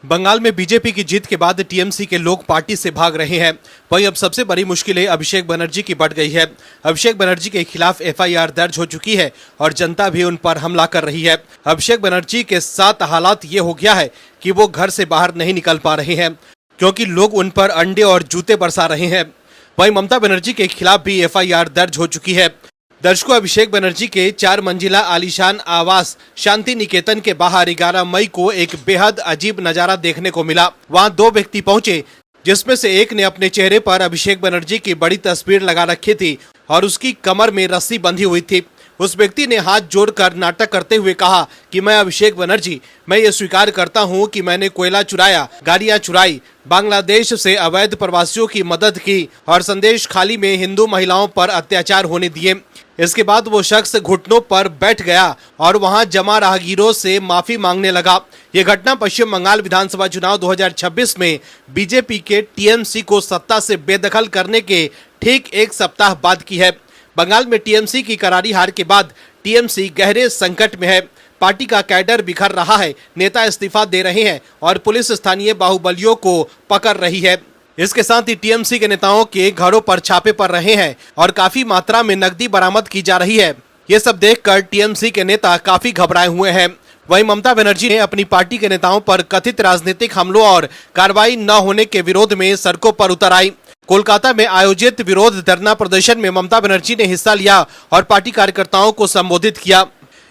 बंगाल में बीजेपी की जीत के बाद टीएमसी के लोग पार्टी से भाग रहे हैं। वहीं अब सबसे बड़ी मुश्किलें अभिषेक बनर्जी की बढ़ गई है। अभिषेक बनर्जी के खिलाफ एफआईआर दर्ज हो चुकी है और जनता भी उन पर हमला कर रही है। अभिषेक बनर्जी के साथ हालात ये हो गया है कि वो घर से बाहर नहीं निकल पा रहे हैं क्योंकि लोग उन पर अंडे और जूते बरसा रहे हैं। वहीं ममता बनर्जी के खिलाफ भी एफआईआर दर्ज हो चुकी है। दर्शकों, अभिषेक बनर्जी के 4 मंजिला आलीशान आवास शांति निकेतन के बाहर 11 मई को एक बेहद अजीब नजारा देखने को मिला। वहां 2 व्यक्ति पहुंचे, जिसमें से एक ने अपने चेहरे पर अभिषेक बनर्जी की बड़ी तस्वीर लगा रखी थी और उसकी कमर में रस्सी बंधी हुई थी। उस व्यक्ति ने हाथ जोड़कर नाटक करते हुए कहा कि मैं अभिषेक बनर्जी, मैं ये स्वीकार करता हूं कि मैंने कोयला चुराया, गाड़ियां चुराई, बांग्लादेश से अवैध प्रवासियों की मदद की और संदेश खाली में हिंदू महिलाओं पर अत्याचार होने दिए। इसके बाद वो शख्स घुटनों पर बैठ गया और वहां जमा राहगीरों से माफी मांगने लगा। ये घटना पश्चिम बंगाल विधानसभा चुनाव 2026 में बीजेपी के टीएमसी को सत्ता से बेदखल करने के ठीक 1 सप्ताह बाद की है। बंगाल में टीएमसी की करारी हार के बाद टीएमसी गहरे संकट में है। पार्टी का कैडर बिखर रहा है, नेता इस्तीफा दे रहे हैं और पुलिस स्थानीय बाहुबलियों को पकड़ रही है। इसके साथ ही टीएमसी के नेताओं के घरों पर छापे पड़ रहे हैं और काफी मात्रा में नकदी बरामद की जा रही है। ये सब देखकर टीएमसी के नेता काफी घबराए हुए हैं। वहीं ममता बनर्जी ने अपनी पार्टी के नेताओं पर कथित राजनीतिक हमलों और कार्रवाई न होने के विरोध में सड़कों पर उतर आई। कोलकाता में आयोजित विरोध धरना प्रदर्शन में ममता बनर्जी ने हिस्सा लिया और पार्टी कार्यकर्ताओं को संबोधित किया।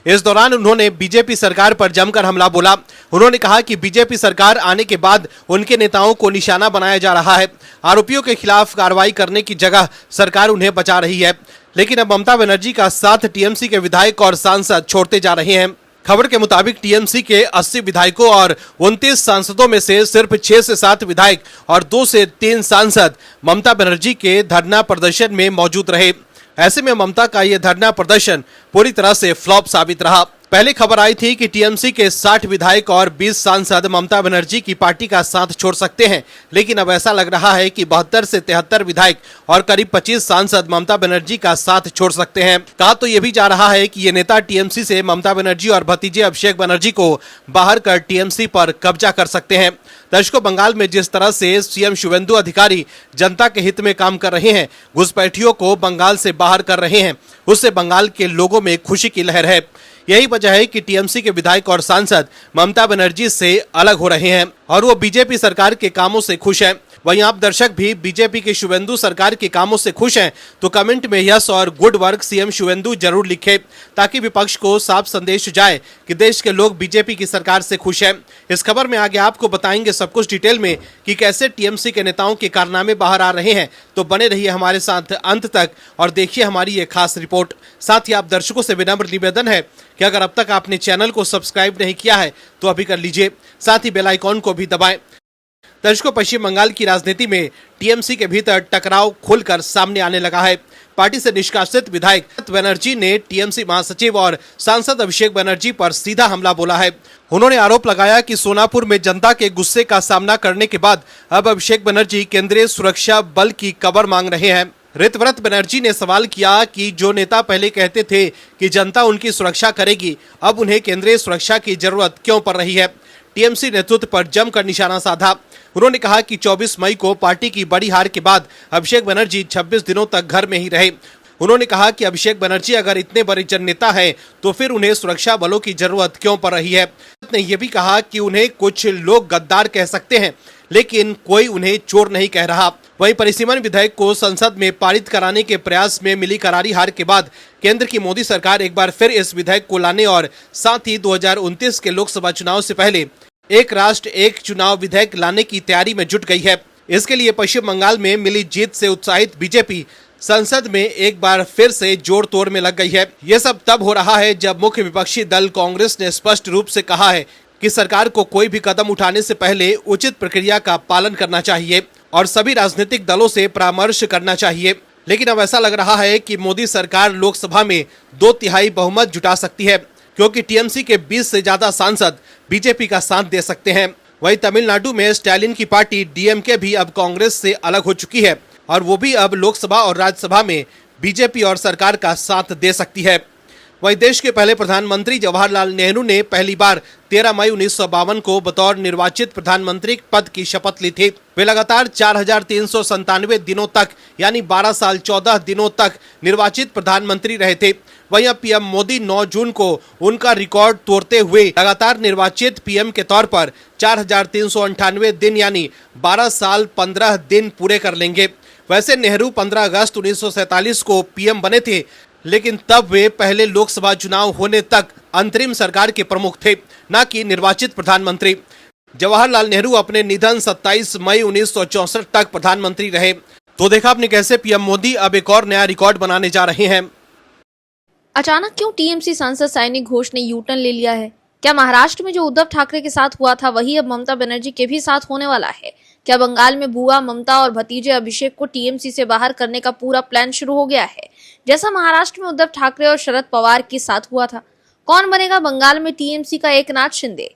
इस दौरान उन्होंने बीजेपी सरकार पर जमकर हमला बोला। उन्होंने कहा कि बीजेपी सरकार आने के बाद उनके नेताओं को निशाना बनाया जा रहा है। आरोपियों के खिलाफ कार्रवाई करने की जगह सरकार उन्हें बचा रही है। लेकिन अब ममता बनर्जी का साथ टीएमसी के विधायक और सांसद छोड़ते जा रहे हैं। खबर के मुताबिक टीएमसी के 80 विधायकों और 29 सांसदों में से सिर्फ 6 से 7 विधायक और 2 से 3 सांसद ममता बनर्जी के धरना प्रदर्शन में मौजूद रहे। ऐसे में ममता का ये धरना प्रदर्शन पूरी तरह से फ्लॉप साबित रहा। पहले खबर आई थी कि टीएमसी के 60 विधायक और 20 सांसद ममता बनर्जी की पार्टी का साथ छोड़ सकते हैं, लेकिन अब ऐसा लग रहा है कि 72 से 73 विधायक और करीब 25 सांसद ममता बनर्जी का साथ छोड़ सकते हैं। कहा तो ये भी जा रहा है कि ये नेता टीएमसी से ममता बनर्जी और भतीजे अभिषेक बनर्जी को बाहर कर टीएमसी पर कब्जा कर सकते हैं। दर्शकों, बंगाल में जिस तरह से सीएम शुवेंदु अधिकारी जनता के हित में काम कर रहे हैं, घुसपैठियों को बंगाल से बाहर कर रहे हैं, उससे बंगाल के लोगों में खुशी की लहर है। यही वजह है कि टीएमसी के विधायक और सांसद ममता बनर्जी से अलग हो रहे हैं और वो बीजेपी सरकार के कामों से खुश हैं। वहीं आप दर्शक भी बीजेपी की शुवेंदु सरकार के कामों से खुश हैं तो कमेंट में यस और गुड वर्क सीएम शुवेंदु जरूर लिखें, ताकि विपक्ष को साफ संदेश जाए कि देश के लोग बीजेपी की सरकार से खुश हैं। इस खबर में आगे आपको बताएंगे सब कुछ डिटेल में कि कैसे टीएमसी के नेताओं के कारनामे बाहर आ रहे हैं। तो बने रहिए हमारे साथ अंत तक और देखिए हमारी ये खास रिपोर्ट। साथ ही आप दर्शकों से विनम्र निवेदन है कि अगर अब तक आपने चैनल को सब्सक्राइब नहीं किया है तो अभी कर लीजिए, साथ ही बेल आइकॉन को भी दबाएं। दर्शकों, पश्चिम बंगाल की राजनीति में टीएमसी के भीतर टकराव खुलकर सामने आने लगा है। पार्टी से निष्कासित विधायक बनर्जी ने टीएमसी महासचिव और सांसद अभिषेक बनर्जी पर सीधा हमला बोला है। उन्होंने आरोप लगाया कि सोनापुर में जनता के गुस्से का सामना करने के बाद अब अभिषेक बनर्जी केंद्रीय सुरक्षा बल की कवर मांग रहे हैं। ऋतव्रत बनर्जी ने सवाल किया कि जो नेता पहले कहते थे कि जनता उनकी सुरक्षा करेगी, अब उन्हें केंद्रीय सुरक्षा की जरूरत क्यों पड़ रही है। टीएमसी नेतृत्व पर जमकर निशाना साधा। उन्होंने कहा कि 24 मई को पार्टी की बड़ी हार के बाद अभिषेक बनर्जी 26 दिनों तक घर में ही रहे। उन्होंने कहा कि अभिषेक बनर्जी अगर इतने बड़े जननेता हैं तो फिर उन्हें सुरक्षा बलों की जरूरत क्यों पड़ रही है। ने यह भी कहा कि उन्हें कुछ लोग गद्दार कह सकते हैं, लेकिन कोई उन्हें चोर नहीं कह रहा। वहीं परिसीमन विधेयक को संसद में पारित कराने के प्रयास में मिली करारी हार के बाद केंद्र की मोदी सरकार एक बार फिर इस विधेयक को लाने और साथ ही 2029 के लोकसभा चुनाव से पहले एक राष्ट्र एक चुनाव विधेयक लाने की तैयारी में जुट गई है। इसके लिए पश्चिम बंगाल में मिली जीत से उत्साहित बीजेपी संसद में एक बार फिर से जोड़ तोड़ में लग गई है। ये सब तब हो रहा है जब मुख्य विपक्षी दल कांग्रेस ने स्पष्ट रूप से कहा है कि सरकार को कोई भी कदम उठाने से पहले उचित प्रक्रिया का पालन करना चाहिए और सभी राजनीतिक दलों से परामर्श करना चाहिए। लेकिन अब ऐसा लग रहा है कि मोदी सरकार लोकसभा में 2/3 बहुमत जुटा सकती है, क्योंकि टीएमसी के 20 से ज्यादा सांसद बीजेपी का साथ दे सकते हैं। वहीं तमिलनाडु में स्टालिन की पार्टी डीएमके भी अब कांग्रेस से अलग हो चुकी है और वो भी अब लोकसभा और राज्यसभा में बीजेपी और सरकार का साथ दे सकती है। वहीं देश के पहले प्रधानमंत्री जवाहरलाल नेहरू ने पहली बार 13 मई 1952 को बतौर निर्वाचित प्रधानमंत्री पद की शपथ ली थी। वे लगातार 4,397 दिनों तक यानी 12 साल 14 दिनों तक निर्वाचित प्रधानमंत्री रहे थे। वहीं अब पीएम मोदी 9 जून को उनका रिकॉर्ड तोड़ते हुए लगातार निर्वाचित पीएम के तौर पर 4,398 दिन यानी 12 साल 15 दिन पूरे कर लेंगे। वैसे नेहरू 15 अगस्त 1947 को पीएम बने थे, लेकिन तब वे पहले लोकसभा चुनाव होने तक अंतरिम सरकार के प्रमुख थे, न कि निर्वाचित प्रधानमंत्री। जवाहरलाल नेहरू अपने निधन 27 मई 1964 तक प्रधानमंत्री रहे। तो देखा आपने कैसे पीएम मोदी अब एक और नया रिकॉर्ड बनाने जा रहे हैं। अचानक क्यों टीएमसी सांसद साइनी घोष ने यू टर्न ले लिया है? क्या महाराष्ट्र में जो उद्धव ठाकरे के साथ हुआ था वही अब ममता बनर्जी के भी साथ होने वाला है? क्या बंगाल में बुआ ममता और भतीजे अभिषेक को टीएमसी से बाहर करने का पूरा प्लान शुरू हो गया है, जैसा महाराष्ट्र में उद्धव ठाकरे और शरद पवार के साथ हुआ था? कौन बनेगा बंगाल में टीएमसी का एकनाथ शिंदे?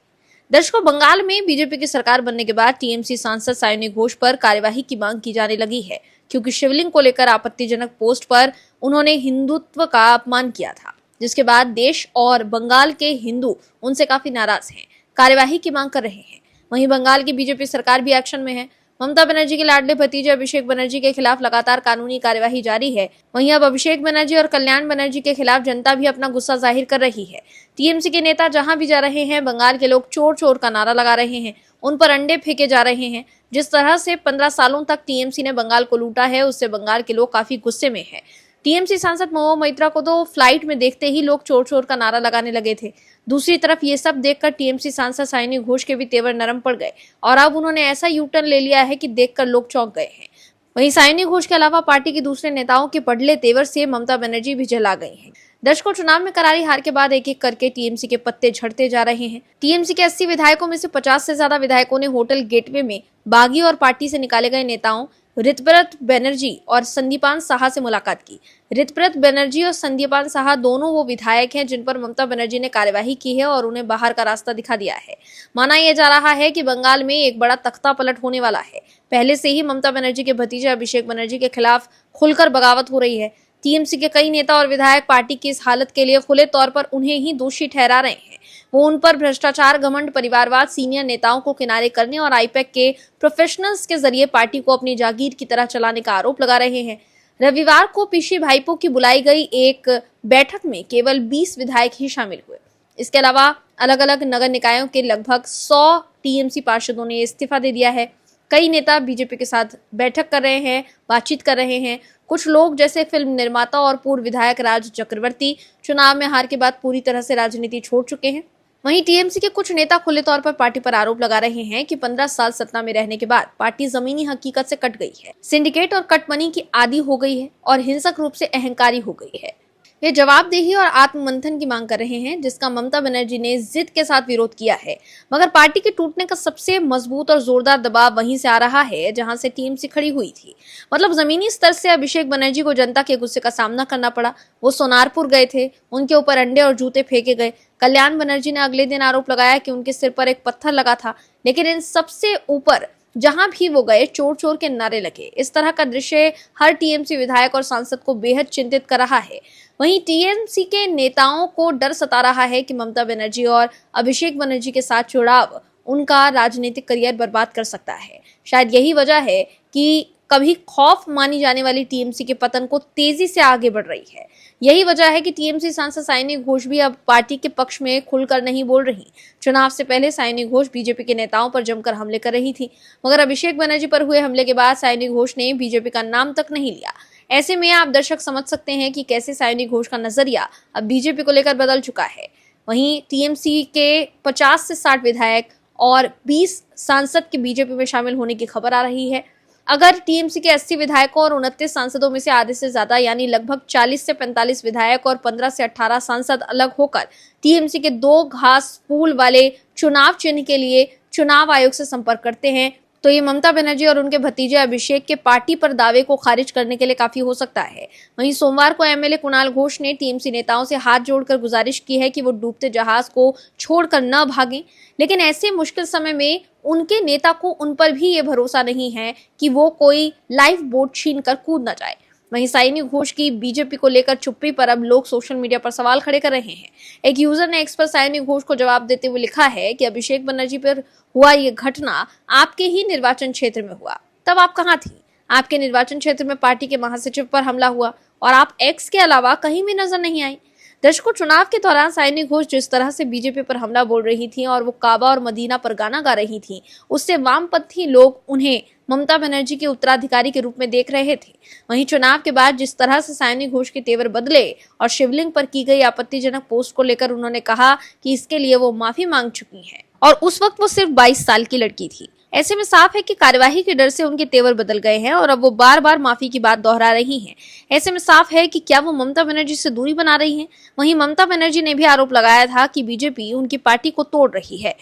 दर्शकों, बंगाल में बीजेपी की सरकार बनने के बाद टीएमसी सांसद साइनी घोष पर कार्यवाही की मांग की जाने लगी है, क्योंकि शिवलिंग को लेकर आपत्तिजनक पोस्ट पर उन्होंने हिंदुत्व का अपमान किया था, जिसके बाद देश और बंगाल के हिंदू उनसे काफी नाराज हैं, कार्यवाही की मांग कर रहे हैं। वहीं बंगाल की बीजेपी सरकार भी एक्शन में है। ममता बनर्जी के लाडले भतीजे अभिषेक बनर्जी के खिलाफ लगातार कानूनी कार्यवाही जारी है। वहीं अब अभिषेक बनर्जी और कल्याण बनर्जी के खिलाफ जनता भी अपना गुस्सा जाहिर कर रही है। टीएमसी के नेता जहां भी जा रहे हैं, बंगाल के लोग चोर चोर का नारा लगा रहे हैं, उन पर अंडे फेंके जा रहे हैं। जिस तरह से 15 सालों तक टीएमसी ने बंगाल को लूटा है, उससे बंगाल के लोग काफी गुस्से में है। टीएमसी सांसद महुआ मोइत्रा को तो फ्लाइट में देखते ही लोग चोर चोर का नारा लगाने लगे थे। दूसरी तरफ ये सब देखकर टीएमसी सांसद साइनी घोष के भी तेवर नरम पड़ गए और अब उन्होंने ऐसा यू टर्न ले लिया है कि देखकर लोग चौंक गए हैं। वहीं साइनी घोष के अलावा पार्टी के दूसरे नेताओं के बढ़ले तेवर से ममता बनर्जी भी जला गई हैं। दर्शकों, चुनाव में करारी हार के बाद एक एक करके टीएमसी के पत्ते झड़ते जा रहे हैं। टीएमसी के 80 विधायकों में से 50 से ज्यादा विधायकों ने होटल गेटवे में बागी और पार्टी से निकाले गए नेताओं ऋतव्रत बनर्जी और संदीपान साहा से मुलाकात की। ऋतव्रत बनर्जी और संदीपान साहा दोनों वो विधायक हैं जिन पर ममता बनर्जी ने कार्यवाही की है और उन्हें बाहर का रास्ता दिखा दिया है। माना यह जा रहा है कि बंगाल में एक बड़ा तख्ता पलट होने वाला है। पहले से ही ममता बनर्जी के भतीजे अभिषेक बनर्जी के खिलाफ खुलकर बगावत हो रही है। टीएमसी के कई नेता और विधायक पार्टी की इस हालत के लिए खुले तौर पर उन्हें ही दोषी ठहरा रहे हैं। वो उन पर भ्रष्टाचार, घमंड, परिवारवाद, सीनियर नेताओं को किनारे करने और आईपैक के प्रोफेशनल्स के जरिए पार्टी को अपनी जागीर की तरह चलाने का आरोप लगा रहे हैं। रविवार को पीशी भाईपो की बुलाई गई एक बैठक में केवल 20 विधायक ही शामिल हुए। इसके अलावा अलग अलग नगर निकायों के लगभग 100 टीएमसी पार्षदों ने इस्तीफा दे दिया है। कई नेता बीजेपी के साथ बैठक कर रहे हैं, बातचीत कर रहे हैं। कुछ लोग जैसे फिल्म निर्माता और पूर्व विधायक राज चक्रवर्ती चुनाव में हार के बाद पूरी तरह से राजनीति छोड़ चुके हैं। वहीं टीएमसी के कुछ नेता खुले तौर पर पार्टी पर आरोप लगा रहे हैं कि 15 साल सत्ता में रहने के बाद पार्टी जमीनी हकीकत से कट गई है, सिंडिकेट और कटमनी की आदी हो गई है और हिंसक रूप से अहंकारी हो गई है। वे जवाबदेही और आत्ममंथन की मांग कर रहे हैं, जिसका ममता बनर्जी ने जिद के साथ विरोध किया है। मगर पार्टी के टूटने का सबसे मजबूत और जोरदार दबाव वहीं से आ रहा है जहां से टीएमसी खड़ी हुई थी। मतलब जमीनी स्तर से अभिषेक बनर्जी को जनता के गुस्से का सामना करना पड़ा। वो सोनारपुर गए थे, उनके ऊपर अंडे और जूते फेंके गए। कल्याण बनर्जी ने अगले दिन आरोप लगाया कि उनके सिर पर एक पत्थर लगा था। लेकिन इन सबसे ऊपर जहां भी वो गए, चोर चोर के नारे लगे। इस तरह का दृश्य हर टीएमसी विधायक और सांसद को बेहद चिंतित कर रहा है। वहीं टीएमसी के नेताओं को डर सता रहा है कि ममता बनर्जी और अभिषेक बनर्जी के साथ जुड़ाव उनका राजनीतिक करियर बर्बाद कर सकता है। शायद यही वजह है कि कभी खौफ मानी जाने वाली टीएमसी के पतन को तेजी से आगे बढ़ रही है। यही वजह है कि टीएमसी सांसद साइनी घोष भी अब पार्टी के पक्ष में खुलकर नहीं बोल रही। चुनाव से पहले साइनी घोष बीजेपी के नेताओं पर जमकर हमले कर रही थी, मगर अभिषेक बनर्जी पर हुए हमले के बाद साइनी घोष ने बीजेपी का नाम तक नहीं लिया। ऐसे में आप दर्शक समझ सकते हैं कि कैसे साइनी घोष का नजरिया अब बीजेपी को लेकर बदल चुका है। वहीं टीएमसी के 50 से 60 विधायक और 20 सांसद के बीजेपी में शामिल होने की खबर आ रही है। अगर टीएमसी के 80 विधायकों और 29 सांसदों में से आधे से ज्यादा यानी लगभग 40 से 45 विधायक और 15 से 18 सांसद अलग होकर टीएमसी के 2 घास फूल वाले चुनाव चिन्ह के लिए चुनाव आयोग से संपर्क करते हैं, तो ये ममता बनर्जी और उनके भतीजे अभिषेक के पार्टी पर दावे को खारिज करने के लिए काफी हो सकता है। वहीं सोमवार को एमएलए कुणाल घोष ने टीएमसी नेताओं से हाथ जोड़कर गुजारिश की है कि वो डूबते जहाज को छोड़कर न भागें। लेकिन ऐसे मुश्किल समय में उनके नेता को उन पर भी ये भरोसा नहीं है कि वो कोई लाइफ बोट छीन कर कूद न जाए। वहीं साइनी घोष की बीजेपी को लेकर चुप्पी पर अब लोग सोशल मीडिया पर सवाल खड़े कर रहे हैं। एक यूजर ने एक्स पर साइनी घोष को जवाब देते हुए लिखा है कि अभिषेक बनर्जी पर हुआ ये घटना आपके ही निर्वाचन क्षेत्र में हुआ, तब आप कहाँ थी? आपके निर्वाचन क्षेत्र में पार्टी के महासचिव पर हमला हुआ और आप एक्स के अलावा कहीं भी नजर नहीं आई। दर्शकों, चुनाव के दौरान साइनी घोष जिस तरह से बीजेपी पर हमला बोल रही थी और वो काबा और मदीना पर गाना गा रही थी, उससे वामपंथी लोग उन्हें ममता बनर्जी के उत्तराधिकारी के रूप में देख रहे थे। वहीं चुनाव के बाद जिस तरह से साइनी घोष के तेवर बदले और शिवलिंग पर की गई आपत्तिजनक पोस्ट को लेकर उन्होंने कहा कि इसके लिए वो माफी मांग चुकी हैं और उस वक्त वो सिर्फ 22 साल की लड़की थी। ऐसे में साफ है कि कार्यवाही के डर से उनके तेवर बदल गए हैं और अब वो बार बार माफी की बात दोहरा रही हैं। ऐसे में साफ है कि क्या वो ममता बनर्जी से दूरी बना रही हैं। वहीं ममता बनर्जी ने भी आरोप लगाया था कि बीजेपी उनकी पार्टी को तोड़ रही है।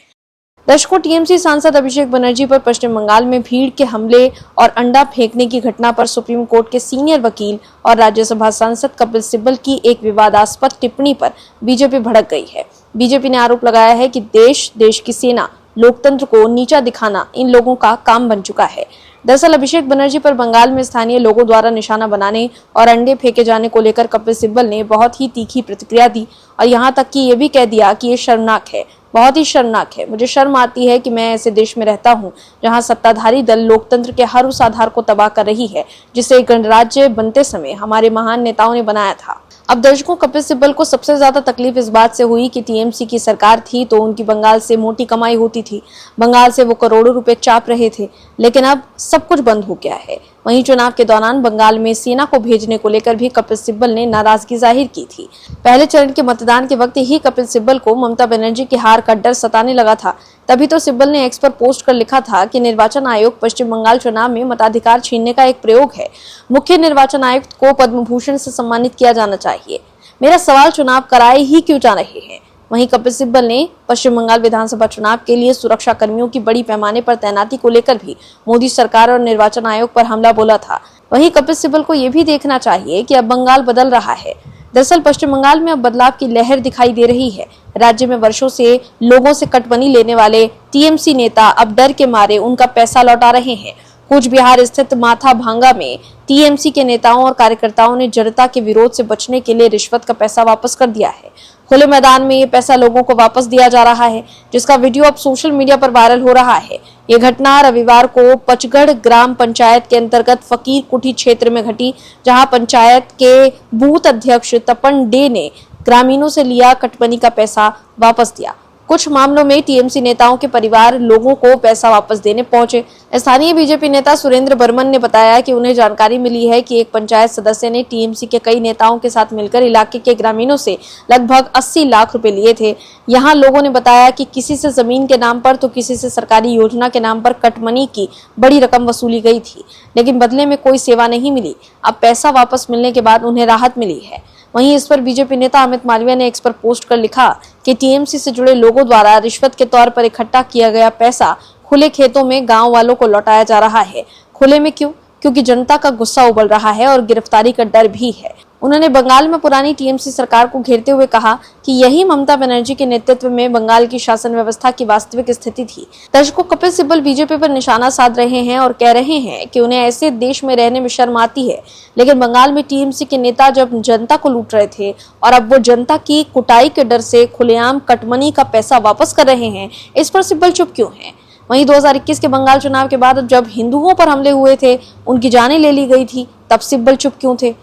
दर्शकों, टीएमसी सांसद अभिषेक बनर्जी पर पश्चिम बंगाल में भीड़ के हमले और अंडा फेंकने की घटना पर सुप्रीम कोर्ट के सीनियर वकील और राज्यसभा सांसद कपिल सिब्बल की एक विवादास्पद टिप्पणी पर बीजेपी भड़क गई है। बीजेपी ने आरोप लगाया है कि देश की सेना, लोकतंत्र को नीचा दिखाना इन लोगों का काम बन चुका है। दरअसल अभिषेक बनर्जी पर बंगाल में स्थानीय लोगों द्वारा निशाना बनाने और अंडे फेंके जाने को लेकर कपिल सिब्बल ने बहुत ही तीखी प्रतिक्रिया दी और यहाँ तक कि ये भी कह दिया कि ये शर्मनाक है, बहुत ही शर्मनाक है। मुझे शर्म आती है कि मैं ऐसे देश में रहता हूँ जहाँ सत्ताधारी दल लोकतंत्र के हर उस आधार को तबाह कर रही है जिसे गणराज्य बनते समय हमारे महान नेताओं ने बनाया था। अब दर्शकों, कपिल सिब्बल को सबसे ज्यादा तकलीफ इस बात से हुई कि टीएमसी की सरकार थी तो उनकी बंगाल से मोटी कमाई होती थी, बंगाल से वो करोड़ों रुपए चाप रहे थे, लेकिन अब सब कुछ बंद हो गया है। वहीं चुनाव के दौरान बंगाल में सेना को भेजने को लेकर भी कपिल सिब्बल ने नाराजगी जाहिर की थी। पहले चरण के मतदान के वक्त ही कपिल सिब्बल को ममता बनर्जी की हार का डर सताने लगा था। तभी तो सिब्बल ने एक्स पर पोस्ट कर लिखा था कि निर्वाचन आयोग पश्चिम बंगाल चुनाव में मताधिकार छीनने का एक प्रयोग है। मुख्य निर्वाचन आयुक्त को पद्म भूषण से सम्मानित किया जाना चाहिए। मेरा सवाल, चुनाव कराए ही क्यों जा रहे हैं? वहीं कपिल सिब्बल ने पश्चिम बंगाल विधानसभा चुनाव के लिए सुरक्षा कर्मियों की बड़ी पैमाने पर तैनाती को लेकर भी मोदी सरकार और निर्वाचन आयोग पर हमला बोला था। वहीं कपिल सिब्बल को ये भी देखना चाहिए कि अब बंगाल बदल रहा है। दरअसल पश्चिम बंगाल में अब बदलाव की लहर दिखाई दे रही है। राज्य में वर्षों से लोगों से कटमनी लेने वाले टीएमसी नेता अब डर के मारे उनका पैसा लौटा रहे हैं। कूच बिहार स्थित माथा भांगा में टीएमसी के नेताओं और कार्यकर्ताओं ने जनता के विरोध से बचने के लिए रिश्वत का पैसा वापस कर दिया है। खुले मैदान में ये पैसा लोगों को वापस दिया जा रहा है, जिसका वीडियो अब सोशल मीडिया पर वायरल हो रहा है। ये घटना रविवार को पचगढ़ ग्राम पंचायत के अंतर्गत फकीर कुठी क्षेत्र में घटी, जहां पंचायत के बूथ अध्यक्ष तपन डे ने ग्रामीणों से लिया कटमनी का पैसा वापस दिया। कुछ मामलों में टीएमसी नेताओं के परिवार लोगों को पैसा वापस देने पहुंचे। स्थानीय बीजेपी नेता सुरेंद्र बर्मन ने बताया कि उन्हें जानकारी मिली है कि एक पंचायत सदस्य ने टीएमसी के कई नेताओं के साथ मिलकर इलाके के ग्रामीणों से लगभग 80 लाख रुपए लिए थे। यहाँ लोगों ने बताया कि किसी से जमीन के नाम पर तो किसी से सरकारी योजना के नाम पर कटमनी की बड़ी रकम वसूली गई थी, लेकिन बदले में कोई सेवा नहीं मिली। अब पैसा वापस मिलने के बाद उन्हें राहत मिली है। वहीं इस पर बीजेपी नेता अमित मालवीय ने एक्स पर पोस्ट कर लिखा कि टीएमसी से जुड़े लोगों द्वारा रिश्वत के तौर पर इकट्ठा किया गया पैसा खुले खेतों में गांव वालों को लौटाया जा रहा है। खुले में क्यों? क्योंकि जनता का गुस्सा उबल रहा है और गिरफ्तारी का डर भी है। उन्होंने बंगाल में पुरानी टीएमसी सरकार को घेरते हुए कहा कि यही ममता बनर्जी के नेतृत्व में बंगाल की शासन व्यवस्था की वास्तविक स्थिति थी। दर्शकों, कपिल सिब्बल बीजेपी पर निशाना साध रहे हैं और कह रहे हैं कि उन्हें ऐसे देश में रहने में शर्म आती है, लेकिन बंगाल में टीएमसी के नेता जब जनता को लूट रहे थे और अब वो जनता की कुटाई के डर से खुलेआम कटमनी का पैसा वापस कर रहे हैं, इस पर सिब्बल चुप क्यों है? वहीं 2021 के बंगाल चुनाव के बाद जब हिंदुओं पर हमले हुए थे, उनकी जानें ले ली गई थी, तब सिब्बल चुप क्यों थे?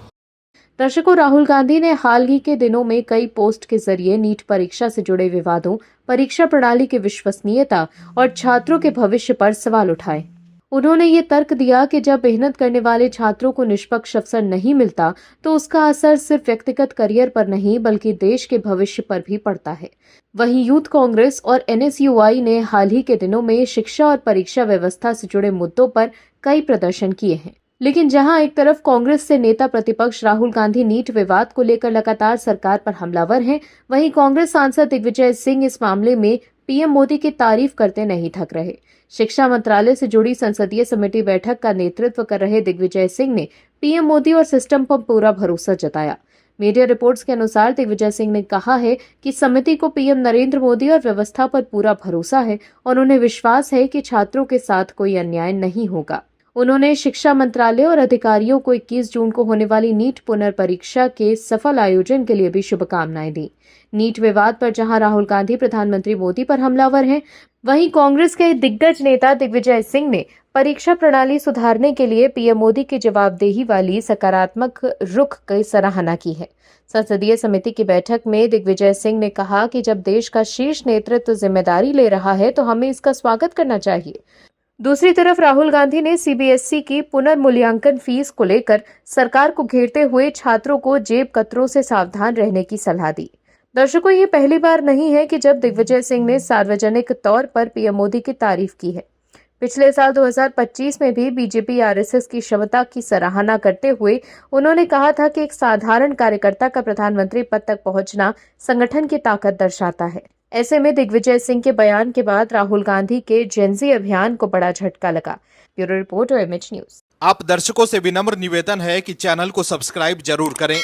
दर्शकों, राहुल गांधी ने हाल ही के दिनों में कई पोस्ट के जरिए नीट परीक्षा से जुड़े विवादों, परीक्षा प्रणाली की विश्वसनीयता और छात्रों के भविष्य पर सवाल उठाए। उन्होंने ये तर्क दिया कि जब मेहनत करने वाले छात्रों को निष्पक्ष अवसर नहीं मिलता तो उसका असर सिर्फ व्यक्तिगत करियर पर नहीं बल्कि देश के भविष्य पर भी पड़ता है। वहीं यूथ कांग्रेस और एनएसयूआई ने हाल ही के दिनों में शिक्षा और परीक्षा व्यवस्था से जुड़े मुद्दों पर कई प्रदर्शन किए हैं। लेकिन जहां एक तरफ कांग्रेस से नेता प्रतिपक्ष राहुल गांधी नीट विवाद को लेकर लगातार सरकार पर हमलावर हैं, वहीं कांग्रेस सांसद दिग्विजय सिंह इस मामले में पीएम मोदी की तारीफ करते नहीं थक रहे। शिक्षा मंत्रालय से जुड़ी संसदीय समिति बैठक का नेतृत्व कर रहे दिग्विजय सिंह ने पीएम मोदी और सिस्टम पर पूरा भरोसा जताया। मीडिया रिपोर्ट्स के अनुसार दिग्विजय सिंह ने कहा है कि समिति को पीएम नरेंद्र मोदी और व्यवस्था पर पूरा भरोसा है और उन्हें विश्वास है कि छात्रों के साथ कोई अन्याय नहीं होगा। उन्होंने शिक्षा मंत्रालय और अधिकारियों को 21 जून को होने वाली नीट पुनर्परीक्षा के सफल आयोजन के लिए भी शुभकामनाएं दी। नीट विवाद पर जहां राहुल गांधी प्रधानमंत्री मोदी पर हमलावर हैं, वहीं कांग्रेस के दिग्गज नेता दिग्विजय सिंह ने परीक्षा प्रणाली सुधारने के लिए पीएम मोदी की जवाबदेही वाली सकारात्मक रुख की सराहना की है। संसदीय समिति की बैठक में दिग्विजय सिंह ने कहा कि जब देश का शीर्ष नेतृत्व जिम्मेदारी ले रहा है तो हमें इसका स्वागत करना चाहिए। दूसरी तरफ राहुल गांधी ने सीबीएसई की पुनर्मूल्यांकन फीस को लेकर सरकार को घेरते हुए छात्रों को जेब कतरों से सावधान रहने की सलाह दी। दर्शकों, ये पहली बार नहीं है कि जब दिग्विजय सिंह ने सार्वजनिक तौर पर पीएम मोदी की तारीफ की है। पिछले साल 2025 में भी बीजेपी आरएसएस की क्षमता की सराहना करते हुए उन्होंने कहा था कि एक साधारण कार्यकर्ता का प्रधानमंत्री पद तक पहुंचना संगठन की ताकत दर्शाता है। ऐसे में दिग्विजय सिंह के बयान के बाद राहुल गांधी के जेनजी अभियान को बड़ा झटका लगा। ब्यूरो रिपोर्ट और एमएच न्यूज। आप दर्शकों से विनम्र निवेदन है कि चैनल को सब्सक्राइब जरूर करें